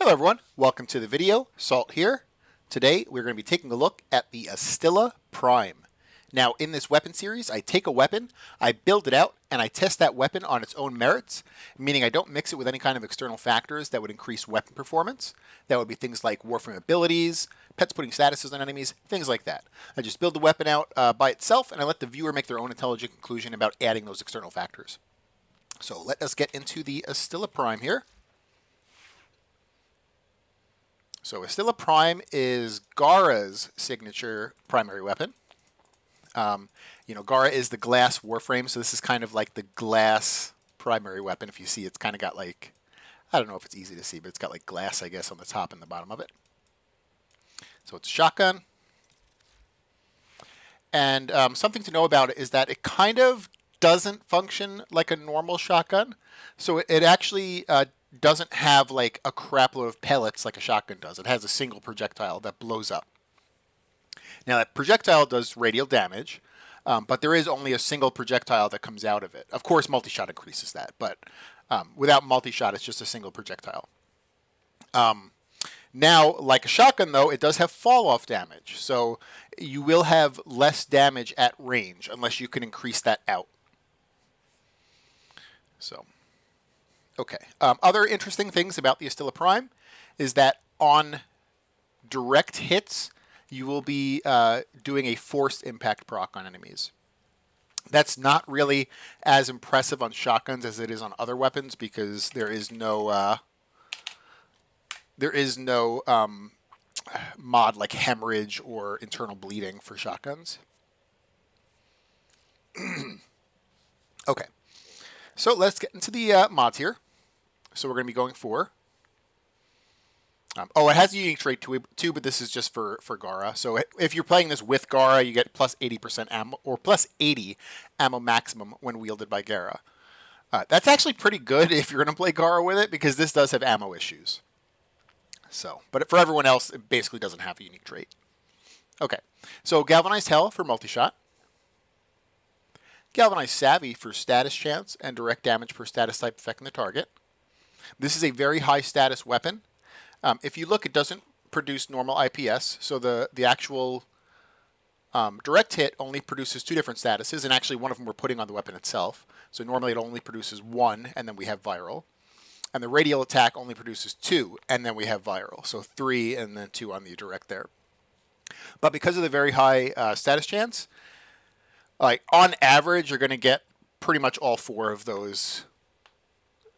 Hello everyone, welcome to the video. Salt here. Today we're going to be taking a look at the Astilla Prime. Now in this weapon series, I take a weapon, I build it out, and I test that weapon on its own merits, meaning I don't mix it with any kind of external factors that would increase weapon performance. That would be things like Warframe abilities, pets putting statuses on enemies, things like that. I just build the weapon out by itself, and I let the viewer make their own intelligent conclusion about adding those external factors. So let us get into the Astilla Prime here. So Astilla Prime is Gara's signature primary weapon. Gara is the glass Warframe, so this is kind of like the glass primary weapon. If you see, it's kind of got like, I don't know if it's easy to see, but it's got like glass, I guess, on the top and the bottom of it. So it's a shotgun. And something to know about it is that it kind of doesn't function like a normal shotgun. So it actually doesn't have like a crapload of pellets like a shotgun does. It has a single projectile that blows up. Now that projectile does radial damage, but there is only a single projectile that comes out of it. Of course, multi-shot increases that, but without multi-shot, it's just a single projectile. Now, like a shotgun, though, it does have fall-off damage, so you will have less damage at range unless you can increase that out. So. Okay. Other interesting things about the Astilla Prime is that on direct hits, you will be doing a forced impact proc on enemies. That's not really as impressive on shotguns as it is on other weapons because there is no mod like hemorrhage or internal bleeding for shotguns. Okay. So let's get into the mods here. So we're going to be going for... it has a unique trait too, but this is just for Gara. So if you're playing this with Gara, you get plus 80% ammo, or plus 80 ammo maximum when wielded by Gara. That's actually pretty good if you're going to play Gara with it, because this does have ammo issues. So, but for everyone else, it basically doesn't have a unique trait. Okay, so Galvanized Hell for multi-shot. Galvanized Savvy for status chance and direct damage per status type affecting the target. This is a very high status weapon. If you look, it doesn't produce normal IPS, so the actual direct hit only produces two different statuses, and actually one of them we're putting on the weapon itself. So normally it only produces one, and then we have viral. And the radial attack only produces two, and then we have viral. So 3 and then 2 on the direct there. But because of the very high status chance, like on average, you're going to get pretty much all 4 of those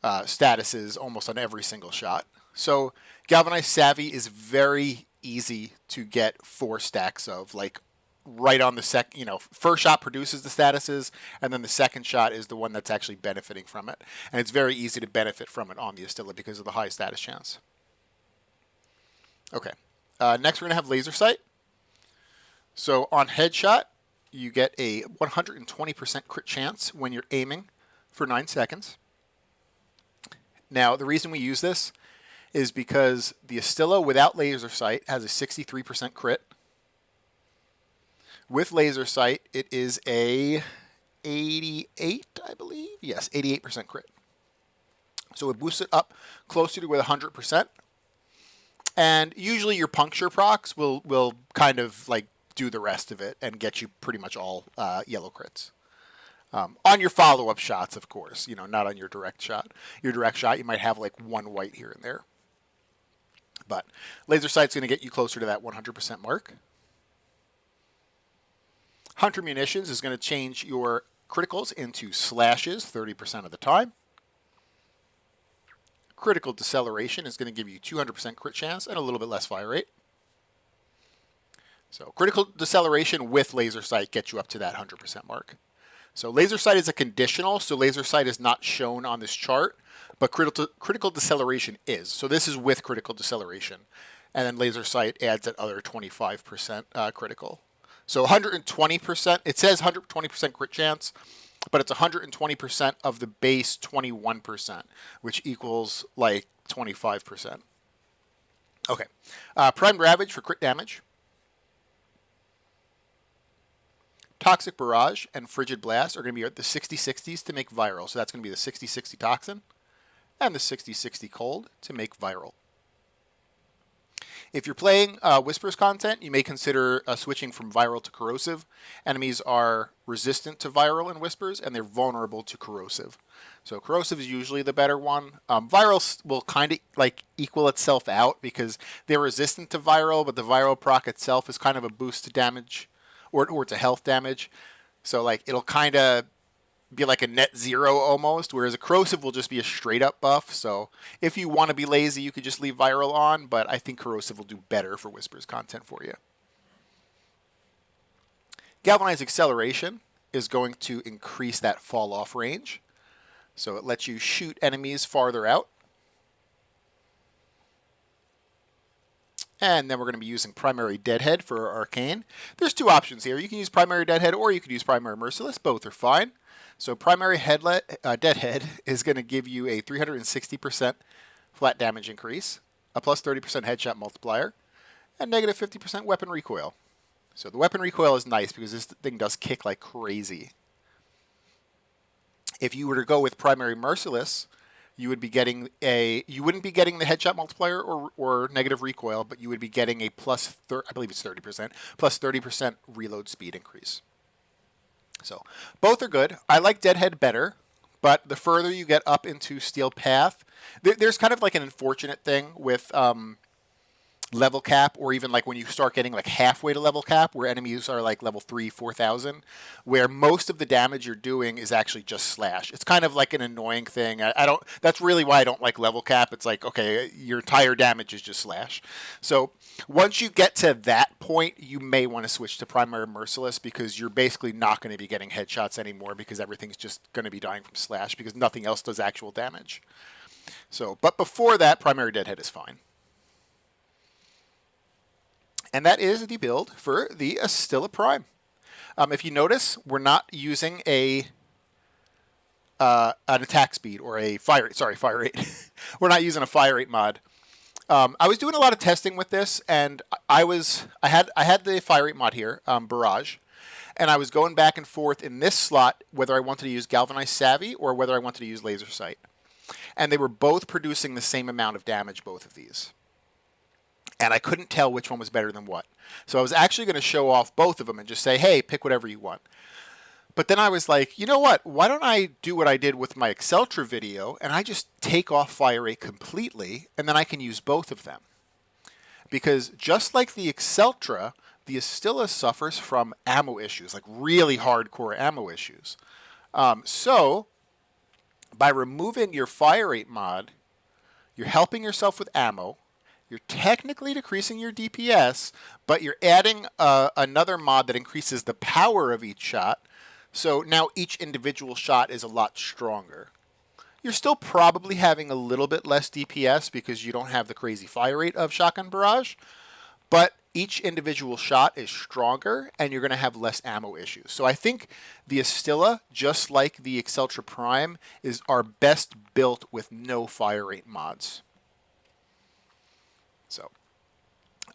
statuses almost on every single shot. So Galvanized Savvy is very easy to get 4 stacks of, like right on the first shot produces the statuses, and then the second shot is the one that's actually benefiting from it. And it's very easy to benefit from it on the Astilla because of the high status chance. Okay, next we're going to have Laser Sight. So on headshot, you get a 120% crit chance when you're aiming for 9 seconds. Now, the reason we use this is because the Astilla without Laser Sight has a 63% crit. With Laser Sight, it is a 88, I believe. Yes, 88% crit. So it boosts it up closer to 100%. And usually your puncture procs will kind of like do the rest of it and get you pretty much all yellow crits. On your follow-up shots, of course, not on your direct shot. Your direct shot, you might have like 1 white here and there. But Laser Sight's going to get you closer to that 100% mark. Hunter Munitions is going to change your criticals into slashes 30% of the time. Critical Deceleration is going to give you 200% crit chance and a little bit less fire rate. So Critical Deceleration with Laser Sight gets you up to that 100% mark. So Laser Sight is a conditional, so Laser Sight is not shown on this chart, but Critical Deceleration is. So this is with Critical Deceleration. And then Laser Sight adds that other 25% critical. So 120%, it says 120% crit chance, but it's 120% of the base 21%, which equals like 25%. Okay, Prime Ravage for crit damage. Toxic Barrage and Frigid Blast are going to be at the 60-60s to make viral. So that's going to be the 60-60 Toxin and the 60-60 Cold to make viral. If you're playing Whispers content, you may consider switching from viral to corrosive. Enemies are resistant to viral in Whispers, and they're vulnerable to corrosive. So corrosive is usually the better one. Viral will kind of like equal itself out because they're resistant to viral, but the viral proc itself is kind of a boost to damage or to health damage. So like it'll kind of be like a net zero almost, whereas a corrosive will just be a straight up buff. So if you want to be lazy, you could just leave viral on, but I think corrosive will do better for Whispers content for you. Galvanized acceleration is going to increase that fall off range. So it lets you shoot enemies farther out. And then we're going to be using Primary Deadhead for our Arcane. There's two options here. You can use Primary Deadhead or you could use Primary Merciless. Both are fine. So Primary Deadhead is going to give you a 360% flat damage increase, a plus 30% headshot multiplier, and negative 50% weapon recoil. So the weapon recoil is nice because this thing does kick like crazy. If you were to go with Primary Merciless, you would be getting you wouldn't be getting the headshot multiplier or negative recoil, but you would be getting a I believe it's 30%, plus 30% reload speed increase. So both are good. I like Deadhead better, but the further you get up into Steel Path, there's kind of like an unfortunate thing with level cap, or even like when you start getting like halfway to level cap, where enemies are like level 3, 4,000, where most of the damage you're doing is actually just slash. It's kind of like an annoying thing. I don't. That's really why I don't like level cap. It's like, okay, your entire damage is just slash. So once you get to that point, you may want to switch to Primary Merciless because you're basically not going to be getting headshots anymore because everything's just going to be dying from slash because nothing else does actual damage. So, but before that, Primary Deadhead is fine. And that is the build for the Astilla Prime. If you notice, we're not using an attack speed or a fire rate. We're not using a fire rate mod. I was doing a lot of testing with this, and I had the fire rate mod here, Barrage, and I was going back and forth in this slot whether I wanted to use Galvanized Savvy or whether I wanted to use Laser Sight. And they were both producing the same amount of damage, both of these. And I couldn't tell which one was better than what. So I was actually going to show off both of them and just say, hey, pick whatever you want. But then I was like, you know what? Why don't I do what I did with my Exceltra video and I just take off fire rate completely and then I can use both of them. Because just like the Exceltra, the Astilla suffers from ammo issues, like really hardcore ammo issues. So by removing your fire rate mod, you're helping yourself with ammo. You're technically decreasing your DPS, but you're adding another mod that increases the power of each shot. So now each individual shot is a lot stronger. You're still probably having a little bit less DPS because you don't have the crazy fire rate of Shotgun Barrage, but each individual shot is stronger and you're going to have less ammo issues. So I think the Astilla, just like the Exceltra Prime, are best built with no fire rate mods. So,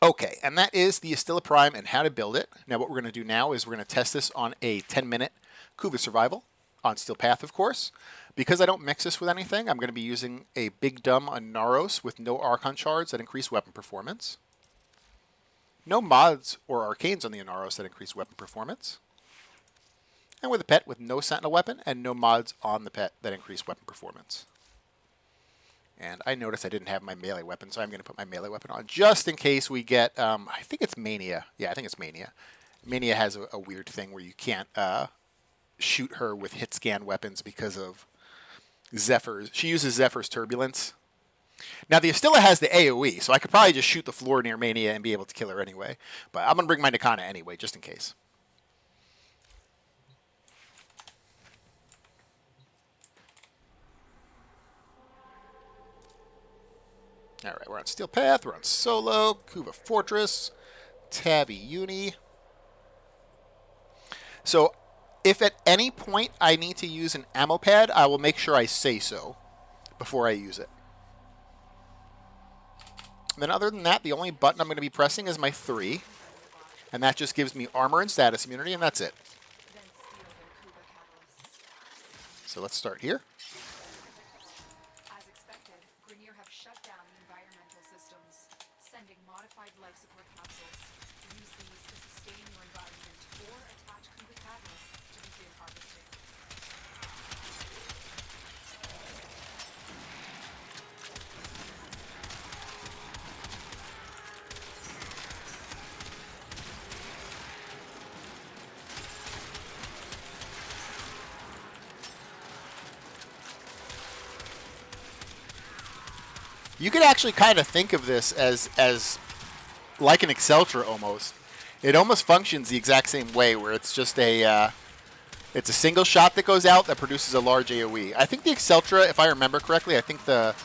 okay, and that is the Astilla Prime and how to build it. Now what we're going to do now is we're going to test this on a 10-minute Kuva survival on Steel Path, of course. Because I don't mix this with anything, I'm going to be using a Big Dumb on Naros with no Archon shards that increase weapon performance. No mods or arcanes on the Inaros that increase weapon performance. And with a pet with no sentinel weapon and no mods on the pet that increase weapon performance. And I noticed I didn't have my melee weapon, so I'm going to put my melee weapon on just in case we get, I think it's Mania. Yeah, I think it's Mania. Mania has a weird thing where you can't shoot her with hit scan weapons because of Zephyr's. She uses Zephyr's Turbulence. Now, the Astilla has the AoE, so I could probably just shoot the floor near Mania and be able to kill her anyway. But I'm going to bring my Nikana anyway, just in case. Alright, we're on Steel Path, we're on Solo, Kuva Fortress, Tavi Uni. So, if at any point I need to use an ammo pad, I will make sure I say so before I use it. And then other than that, the only button I'm going to be pressing is my 3. And that just gives me armor and status immunity, and that's it. So let's start here. sending modified life support capsules. Use these to sustain your environment or attach complete catalysts to begin harvesting. You could actually kind of think of this as like an Exceltra almost. It almost functions the exact same way, where it's just it's a single shot that goes out that produces a large AoE. I think the Exceltra, if I remember correctly, I think the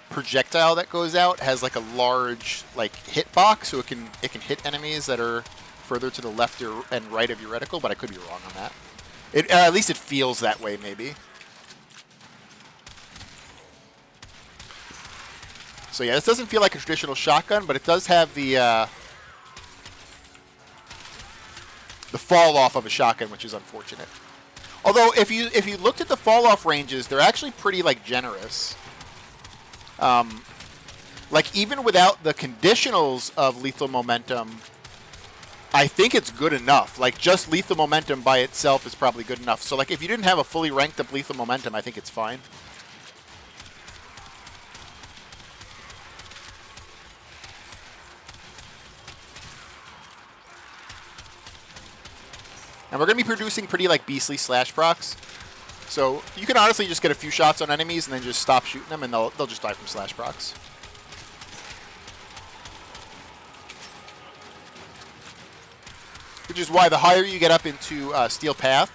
projectile that goes out has like a large like hitbox, so it can hit enemies that are further to the left and right of your reticle, but I could be wrong on that. At least it feels that way, maybe. So yeah, this doesn't feel like a traditional shotgun, but it does have the fall off of a shotgun, which is unfortunate. Although if you looked at the fall off ranges, they're actually pretty like generous. Like even without the conditionals of lethal momentum, I think it's good enough. Like just lethal momentum by itself is probably good enough. So like if you didn't have a fully ranked up lethal momentum, I think it's fine. And we're going to be producing pretty like beastly slash procs. So you can honestly just get a few shots on enemies and then just stop shooting them and they'll just die from slash procs. Which is why the higher you get up into Steel Path,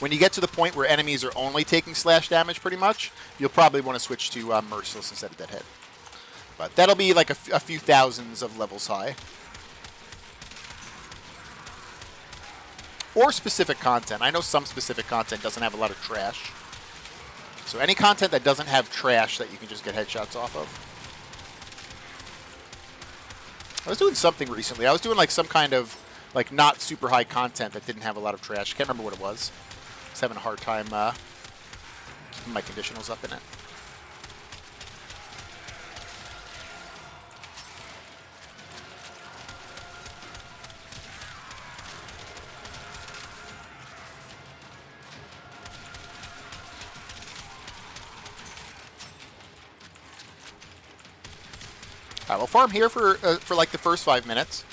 when you get to the point where enemies are only taking slash damage pretty much, you'll probably want to switch to Merciless instead of Deadhead. But that'll be like a few thousands of levels high. Or specific content. I know some specific content doesn't have a lot of trash. So any content that doesn't have trash that you can just get headshots off of. I was doing something recently. I was doing like some kind of like not super high content that didn't have a lot of trash. Can't remember what it was. I was having a hard time keeping my conditionals up in it. We'll farm here for like the first 5 minutes,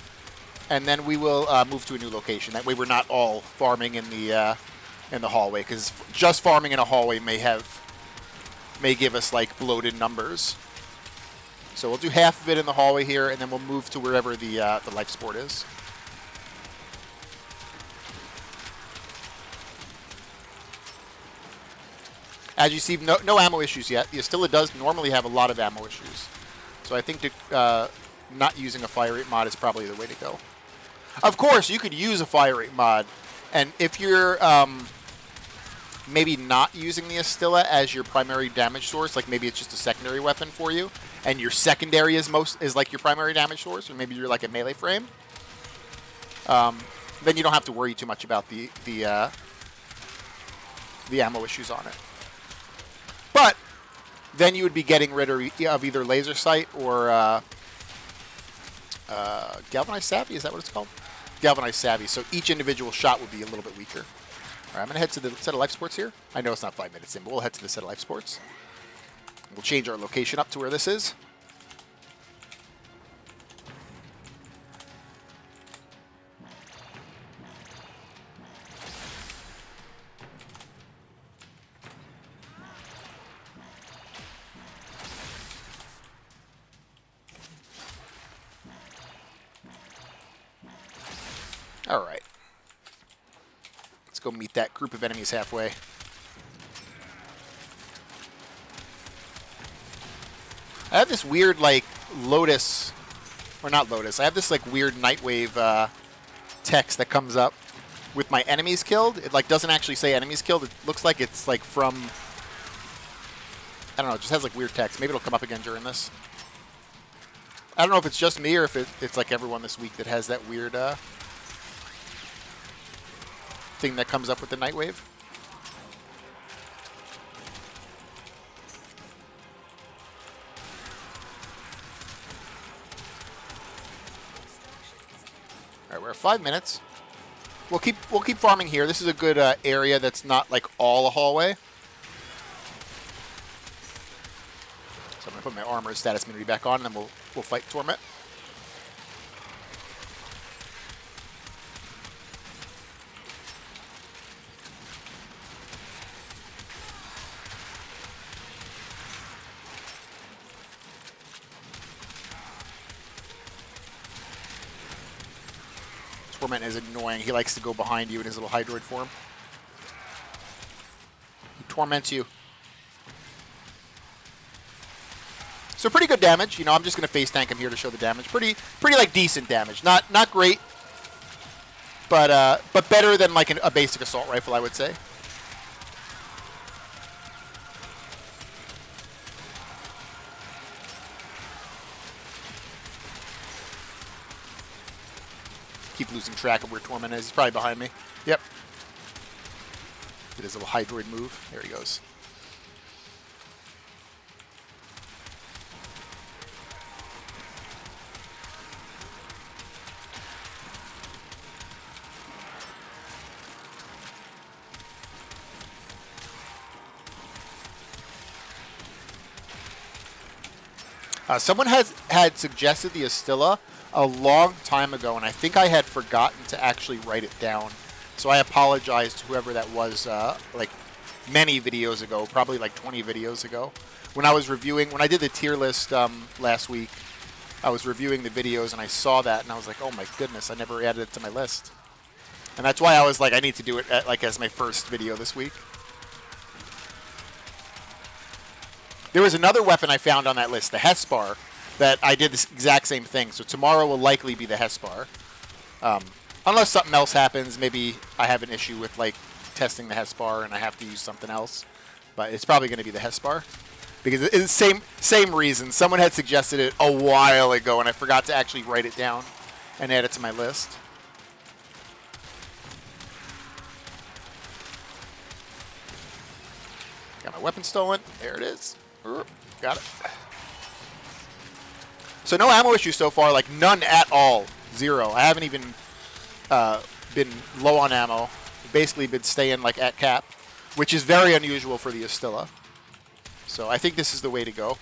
and then we will move to a new location. That way, we're not all farming in the hallway, because just farming in a hallway may give us like bloated numbers. So we'll do half of it in the hallway here, and then we'll move to wherever the life sport is. As you see, no ammo issues yet. The Astilla does normally have a lot of ammo issues. So I think not using a fire rate mod is probably the way to go. Of course, you could use a fire rate mod, and if you're maybe not using the Astilla as your primary damage source, like maybe it's just a secondary weapon for you, and your secondary is like your primary damage source, or maybe you're like a melee frame, then you don't have to worry too much about the ammo issues on it. But then you would be getting rid of either laser sight or galvanized savvy. Is that what it's called? Galvanized savvy. So each individual shot would be a little bit weaker. All right, I'm going to head to the set of life sports here. I know it's not 5 minutes in, but we'll head to the set of life sports. We'll change our location up to where this is. All right. Let's go meet that group of enemies halfway. I have this weird, like, Lotus, or not Lotus, I have this, like, weird Nightwave text that comes up with my enemies killed. It, like, doesn't actually say enemies killed. It looks like it's, like, from, I don't know, it just has, like, weird text. Maybe it'll come up again during this. I don't know if it's just me or if it's, like, everyone this week that has that weird, thing that comes up with the Nightwave. right, we're at 5 minutes. We'll keep farming here. This is a good area that's not like all a hallway. So I'm gonna put my armor status immunity back on, and then we'll fight Torment. Torment is annoying. He likes to go behind you in his little Hydroid form. He torments you. So pretty good damage. You know, I'm just going to face tank him here to show the damage. Pretty like decent damage. Not great, but better than like a basic assault rifle, I would say. Keep losing track of where Torment is. He's probably behind me. Yep. Did his little Hydroid move. There he goes. Someone had suggested the Astilla a long time ago, and I think I had forgotten to actually write it down. So I apologize to whoever that was, like many videos ago, probably like 20 videos ago. When I did the tier list last week, I was reviewing the videos and I saw that and I was like, oh my goodness, I never added it to my list. And that's why I was like, I need to do it as my first video this week. There was another weapon I found on that list, the Hespar, that I did this exact same thing. So tomorrow will likely be the Hespar. Unless something else happens, maybe I have an issue with like testing the Hespar and I have to use something else. But it's probably going to be the Hespar. Because it's the same reason. Someone had suggested it a while ago and I forgot to actually write it down and add it to my list. Got my weapon stolen. There it is. Got it. So no ammo issues so far, like none at all. Zero. I haven't even been low on ammo. Basically been staying like at cap, which is very unusual for the Astilla. So I think this is the way to go.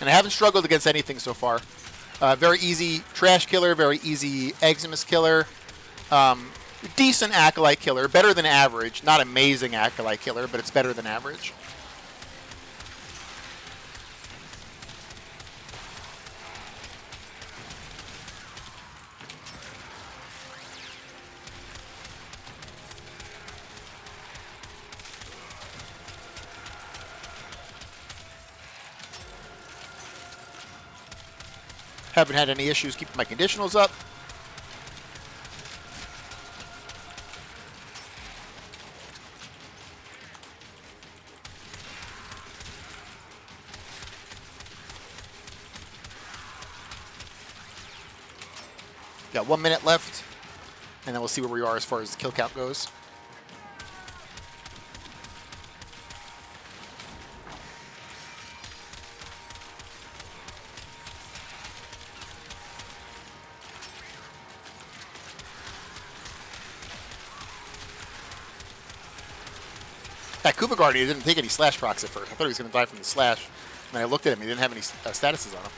And I haven't struggled against anything so far. Very easy trash killer, very easy Eximus killer. Decent Acolyte killer, better than average. Not amazing Acolyte killer, but it's better than average. Haven't had any issues keeping my conditionals up. Got 1 minute left, and then we'll see where we are as far as the kill count goes. That Kuva Guardian didn't take any slash procs at first. I thought he was going to die from the slash. And I looked at him, he didn't have any statuses on him.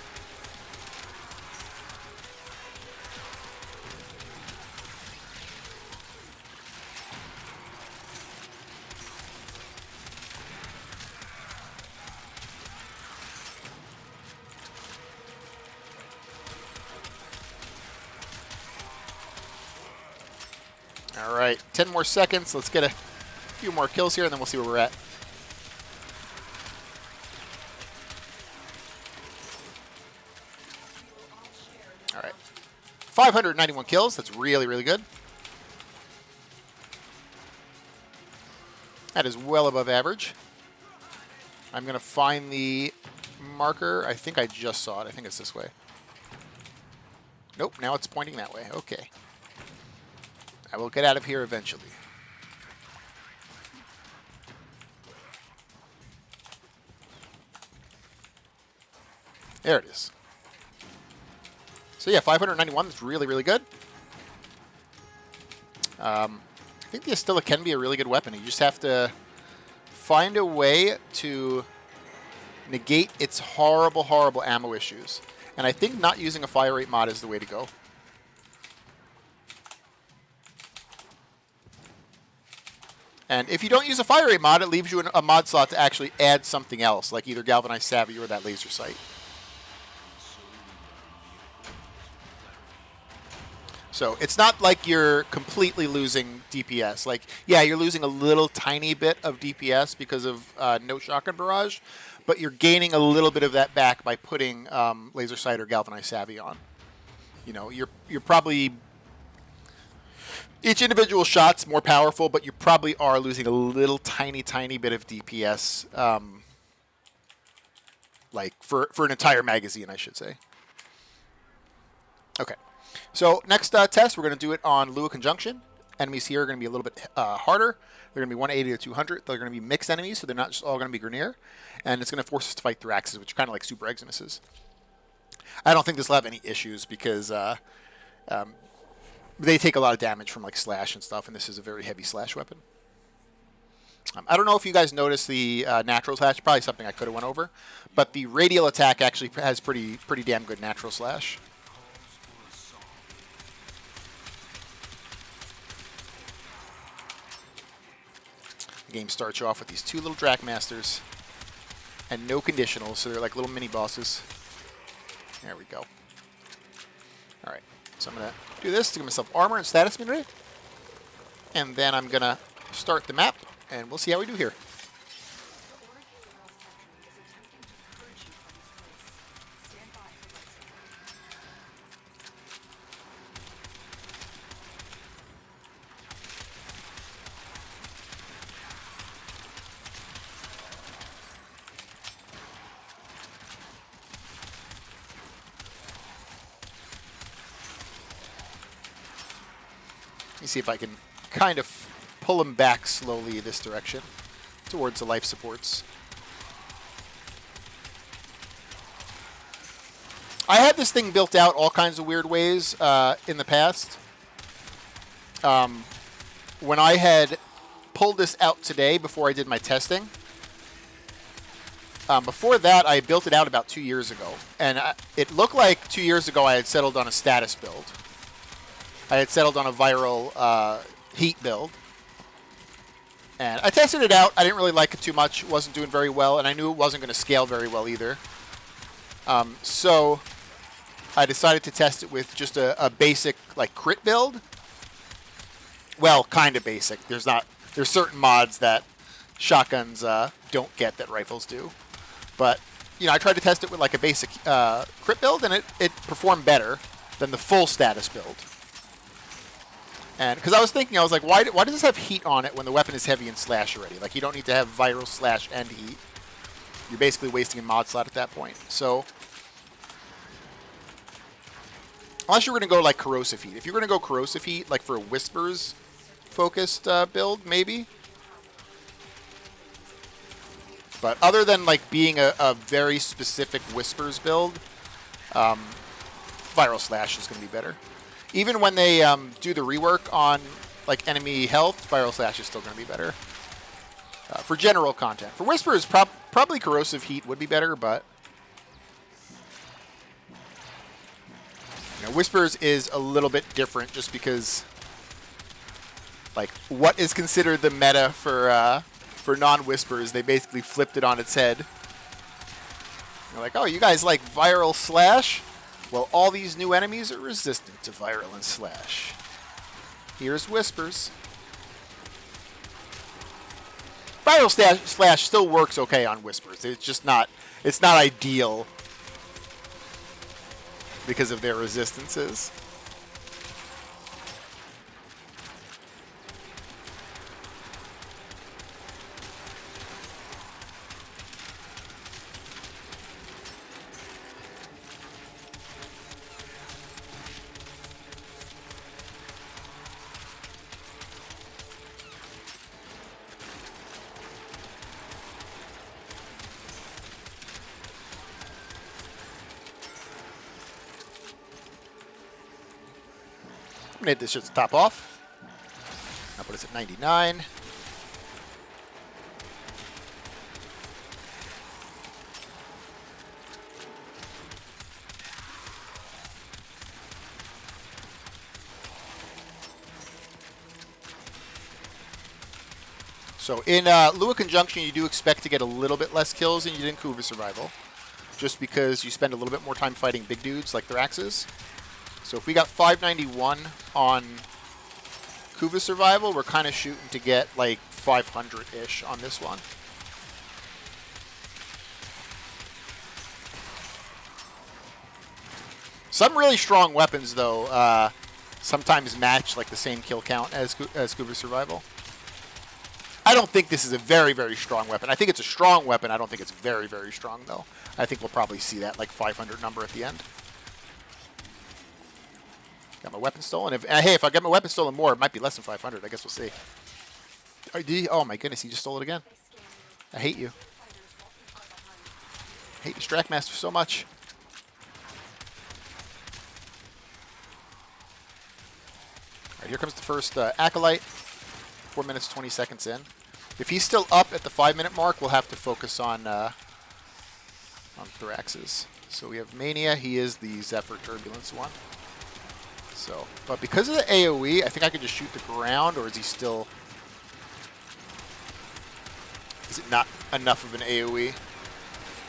All right, 10 more seconds. Let's get a few more kills here, and then we'll see where we're at. 591 kills. That's really, really good. That is well above average. I'm going to find the marker. I think I just saw it. I think it's this way. Nope, now it's pointing that way. Okay. I will get out of here eventually. There it is. So yeah, 591 is really, really good. I think the Astilla can be a really good weapon. You just have to find a way to negate its horrible, horrible ammo issues. And I think not using a fire rate mod is the way to go. And if you don't use a fire rate mod, it leaves you a mod slot to actually add something else, like either Galvanized Savvy or that laser sight. So it's not like you're completely losing DPS. Like, yeah, you're losing a little tiny bit of DPS because of no shotgun barrage, but you're gaining a little bit of that back by putting laser sight or Galvanized Savvy on. You know, you're probably each individual shot's more powerful, but you probably are losing a little tiny bit of DPS, like for an entire magazine, I should say. Okay. So next test, we're going to do it on Lua Conjunction. Enemies here are going to be a little bit harder. They're going to be 180 to 200. They're going to be mixed enemies, so they're not just all going to be Grineer. And it's going to force us to fight Thraxes, which are kind of like Super Eximuses. I don't think this will have any issues because they take a lot of damage from like slash and stuff, and this is a very heavy slash weapon. I don't know if you guys noticed the natural slash. Probably something I could have went over. But the radial attack actually has pretty damn good natural slash. The game starts you off with these two little Drakmasters and no conditionals, so they're like little mini bosses. There we go. All right, so I'm going to do this to give myself armor and status immunity, and then I'm going to start the map, and we'll see how we do here. Let me see if I can kind of pull him back slowly this direction towards the life supports. I had this thing built out all kinds of weird ways in the past. When I had pulled this out today before I did my testing, before that I built it out about 2 years ago. And it looked like 2 years ago I had settled on a status build. I had settled on a viral heat build. And I tested it out. I didn't really like it too much. It wasn't doing very well, and I knew it wasn't going to scale very well either. So I decided to test it with just a basic like crit build. Well, kind of basic. There's certain mods that shotguns don't get that rifles do. But you know, I tried to test it with like a basic crit build, and it performed better than the full status build. And because I was thinking, I was like, why does this have heat on it when the weapon is heavy and slash already? Like, you don't need to have viral slash and heat. You're basically wasting a mod slot at that point. So, unless you're going to go like corrosive heat. If you're going to go corrosive heat, like for a Whispers focused build, maybe. But other than like being a very specific Whispers build, viral slash is going to be better. Even when they do the rework on like enemy health, viral slash is still going to be better for general content. For Whispers, probably corrosive heat would be better, but you know, Whispers is a little bit different just because like what is considered the meta for non-Whispers, they basically flipped it on its head. They're like, oh, you guys like viral slash? Well, all these new enemies are resistant to viral and slash. Here's Whispers. Viral slash still works okay on Whispers. It's just not ideal because of their resistances. gonna hit this shit's top off. I'll put us at 99. So in Lua Conjunction, you do expect to get a little bit less kills than you did in Kuva Survival, just because you spend a little bit more time fighting big dudes like Thraxes. So if we got 591 on Kuva Survival, we're kind of shooting to get like 500-ish on this one. Some really strong weapons, though, sometimes match like the same kill count as Kuva Survival. I don't think this is a very, very strong weapon. I think it's a strong weapon. I don't think it's very, very strong, though. I think we'll probably see that like 500 number at the end. Got my weapon stolen. Hey, if I get my weapon stolen more, it might be less than 500. I guess we'll see. Oh my goodness, he just stole it again. I hate you. I hate Distract Master so much. All right, here comes the first Acolyte. 4 minutes, 20 seconds in. If he's still up at the 5-minute mark, we'll have to focus on Thraxes. So we have Mania. He is the Zephyr Turbulence one. So, but because of the AoE, I think I could just shoot the ground, or is he still... Is it not enough of an AoE?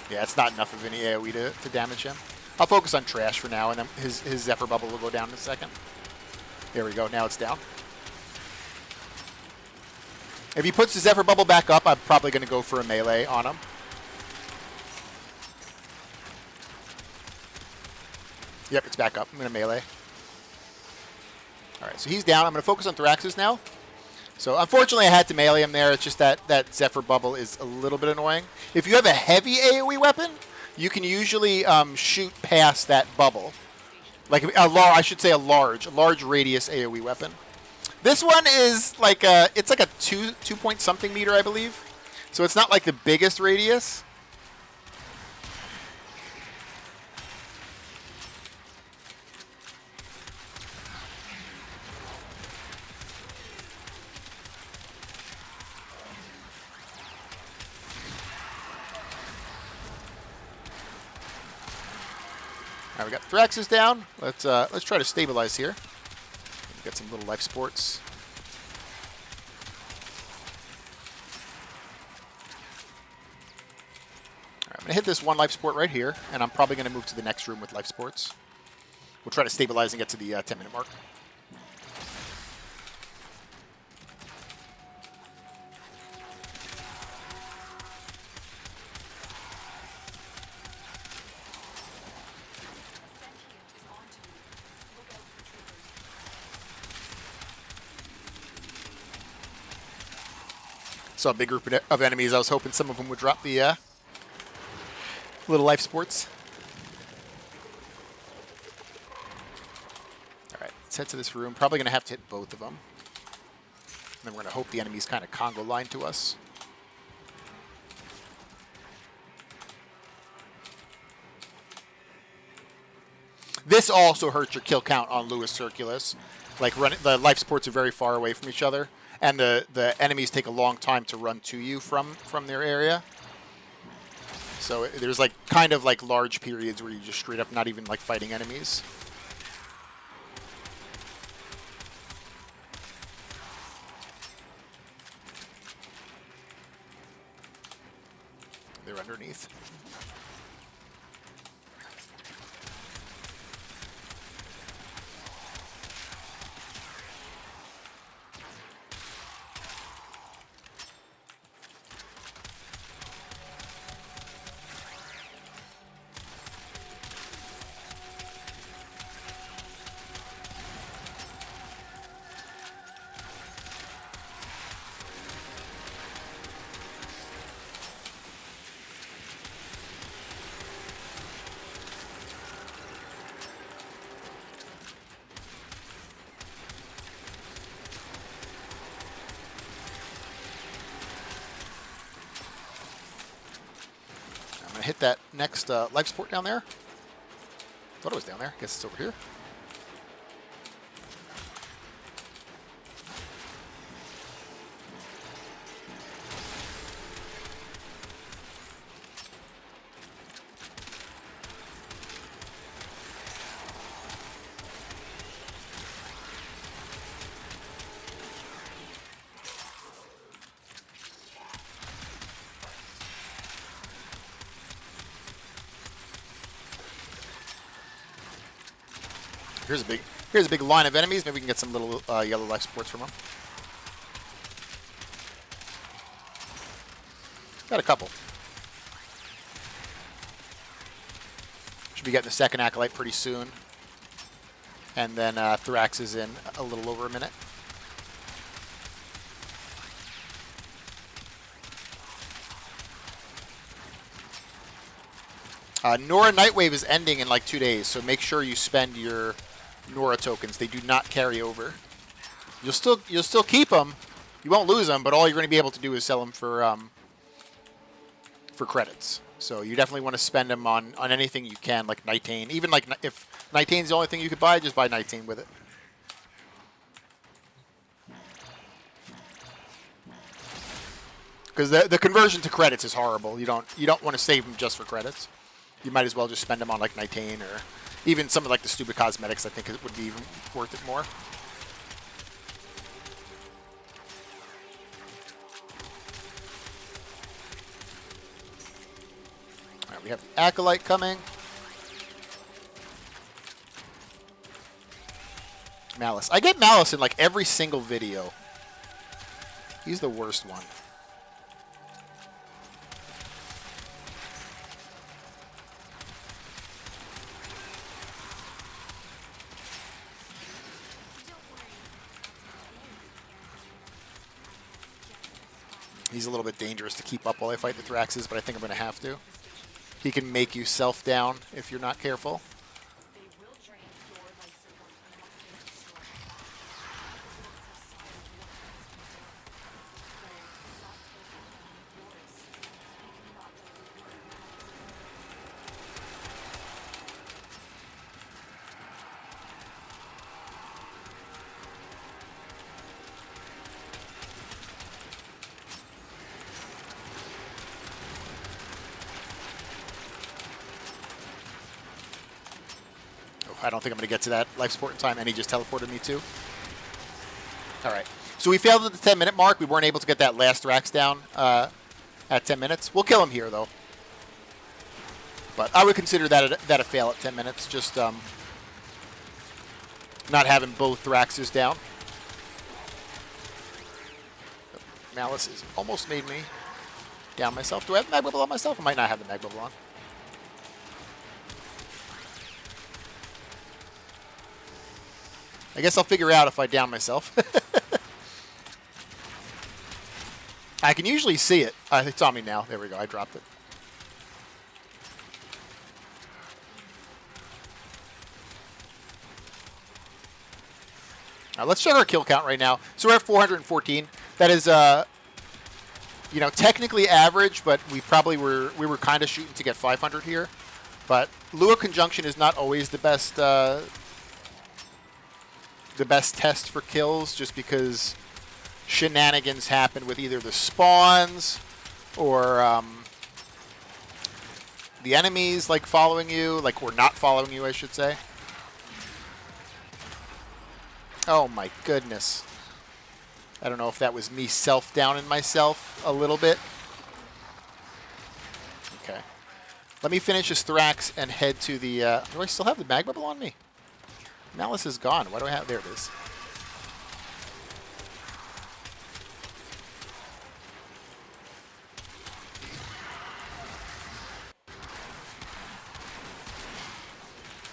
Yeah, it's not enough of any AoE to damage him. I'll focus on Trash for now, and then his Zephyr Bubble will go down in a second. There we go. Now it's down. If he puts the Zephyr Bubble back up, I'm probably going to go for a melee on him. Yep, it's back up. I'm going to melee. All right, so he's down. I'm going to focus on Thraxes now. So unfortunately, I had to melee him there. It's just that Zephyr Bubble is a little bit annoying. If you have a heavy AoE weapon, you can usually shoot past that bubble. Like I should say a large radius AoE weapon. This one is like it's like a 2 point something meter, I believe. So it's not like the biggest radius. All right, we got Thraxes down. Let's try to stabilize here. Get some little life supports. All right, I'm going to hit this one life support right here, and I'm probably going to move to the next room with life supports. We'll try to stabilize and get to the 10-minute mark. Saw a big group of enemies. I was hoping some of them would drop the little life supports. All right, let's head to this room. Probably going to have to hit both of them. And then we're going to hope the enemies kind of Congo line to us. This also hurts your kill count on Lewis Circulus. Like the life supports are very far away from each other. And the enemies take a long time to run to you from their area. So there's like kind of like large periods where you just straight up not even like fighting enemies. They're underneath. Hit that next life support down there. Thought it was down there. Guess it's over here. Here's a big line of enemies. Maybe we can get some little yellow life supports from them. Got a couple. Should be getting the second Acolyte pretty soon. And then Thrax is in a little over a minute. Nora Nightwave is ending in like 2 days, so make sure you spend your Nora tokens. They do not carry over. You'll still keep them. You won't lose them, but all you're going to be able to do is sell them for credits. So you definitely want to spend them on anything you can, like Nightane. Even like if Nightene's the only thing you could buy, just buy Nightane with it. Because the conversion to credits is horrible. You don't want to save them just for credits. You might as well just spend them on like Nightane or even some of like the stupid cosmetics. I think it would be even worth it more. All right, we have the Acolyte coming. Malice. I get Malice in like every single video. He's the worst one. He's a little bit dangerous to keep up while I fight the Thraxes, but I think I'm going to have to. He can make you self down if you're not careful. I don't think I'm going to get to that life support in time, and he just teleported me too. All right. So we failed at the 10-minute mark. We weren't able to get that last Thrax down at 10 minutes. We'll kill him here, though. But I would consider that a fail at 10 minutes, just not having both Thraxes down. Malice has almost made me down myself. Do I have the mag bubble on myself? I might not have the mag bubble on. I guess I'll figure out if I down myself. I can usually see it. It's on me now. There we go. I dropped it. Let's check our kill count right now. So we're at 414. That is, technically average, but we were kind of shooting to get 500 here. But Lua Conjunction is not always the best test for kills, just because shenanigans happen with either the spawns or the enemies like following you, or not following you, I should say. Oh my goodness. I don't know if that was me self-downing myself a little bit. Okay. Let me finish this Thrax and head to the... do I still have the mag bubble on me? Malice is gone. Why do I have... There it is.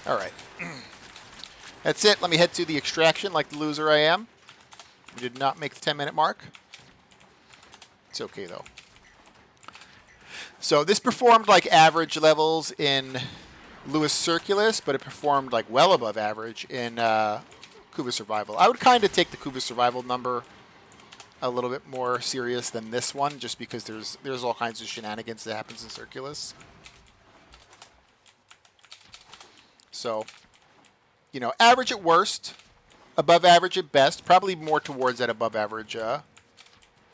All right. That's it. Let me head to the extraction like the loser I am. We did not make the 10-minute mark. It's okay, though. So this performed like average levels in Lewis Circulus, but it performed like well above average in Kuva Survival. I would kind of take the Kuva Survival number a little bit more serious than this one, just because there's all kinds of shenanigans that happens in Circulus. So, average at worst, above average at best, probably more towards that above average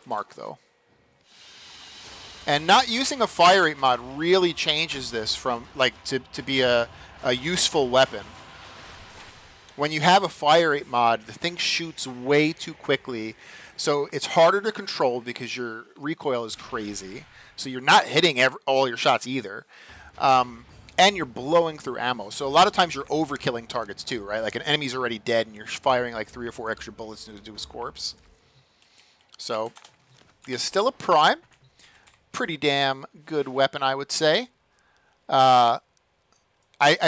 mark, though. And not using a fire rate mod really changes this from, to be a useful weapon. When you have a fire rate mod, the thing shoots way too quickly, so it's harder to control because your recoil is crazy. So you're not hitting all your shots either. And and you're blowing through ammo. So a lot of times you're overkilling targets too, right? Like an enemy's already dead and you're firing like 3 or 4 extra bullets into his corpse. So the Astilla Prime, pretty damn good weapon, I would say. I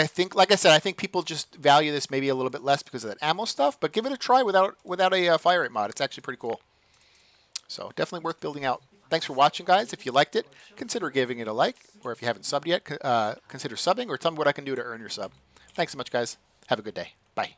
think, like I said, I think people just value this maybe a little bit less because of that ammo stuff, but give it a try without a fire rate mod. It's actually pretty cool. So definitely worth building out. Thanks for watching, guys. If you liked it, consider giving it a like, or if you haven't subbed yet, consider subbing, or tell me what I can do to earn your sub. Thanks so much, guys. Have a good day. Bye.